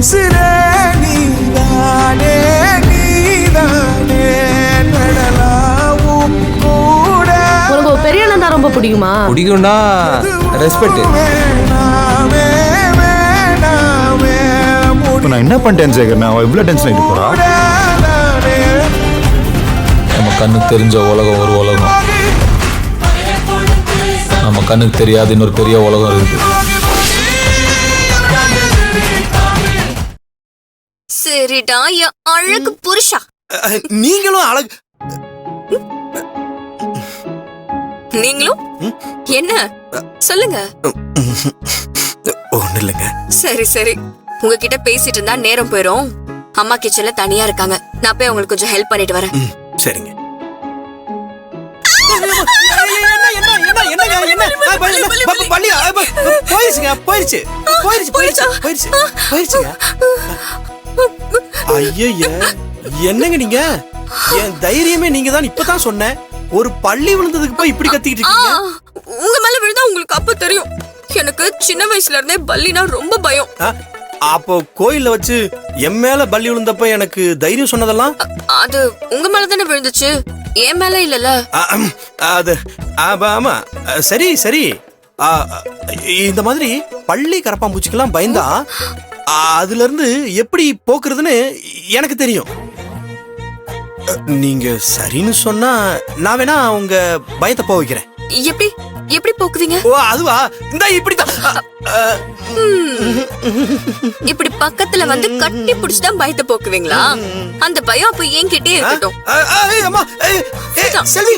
உசிரே நீதானே நீதானே நடலாவும் கூட. உனக்கு பெரிய அண்ணன் தான் ரொம்ப பிடிக்குமா? பிடிக்கும்னா ரெஸ்பெக்ட். நான் என்ன பண்ணிட்டேன் சேகர்? நான் இவ்வளவு டென்ஷன் ஆகிட்டு போறா? நம்ம கண்ணுக்கு தெரிஞ்ச உலகம் ஒரு உலகம், நம்ம கண்ணுக்கு தெரியாத இன்னொரு பெரிய உலகம் இருக்கு. சரிடா என் அழகு புருஷா. நீங்களும் அழகு. நீங்களும் என்ன சொல்லுங்க? ஒண்ணு இல்லைங்க. சரி சரி, உங்ககிட்ட பேசிட்டு இருந்தா நேரம் போயிரும். அம்மா கிச்சன்ல தனியா இருக்காங்க, நான் போய் அவங்களுக்கு கொஞ்சம் ஹெல்ப் பண்ணிட்டு வரேன். சரிங்க. என்னங்க நீங்க? என் தைரியமே நீங்க தான். இப்பதான் சொன்னேன், ஒரு பள்ளி விழுந்ததுக்கு போய் இப்படி கத்திக்கிட்டு இருக்கீங்க. உங்க மேல விழுந்தா உங்களுக்கு அப்ப தெரியும். எனக்கு சின்ன வயசுல இருந்தே பல்லினா ரொம்ப பயம். அப்போ கோயில்ல வச்சு என் மேல பள்ளி விழுந்தப்ப எனக்கு தைரியம் சொன்னதெல்லாம் அது உங்க மேல தானே விழுந்துச்சு, என் மேல இல்லல. அது ஆமா. சரி சரி. இந்த மாதிரி பள்ளி கரப்பாம்பூச்சிக்கெல்லாம் பயந்தா அதுல இருந்து எப்படி போக்குறதுன்னு எனக்கு தெரியும். நீங்க சரின்னு சொன்னா நான் வேணா உங்க பயத்தை போக வைக்கிறேன். எப்படி எப்படி போக்குவீங்க? ஓ அதுவா, இந்த இப்படிதான். இப்படி பக்கத்துல வந்து கட்டி பிடிச்சுதான் பயத்தை போக்குவீங்களா? அந்த பயம் அப்ப என்கிட்டே இருக்கட்டும். செல்வி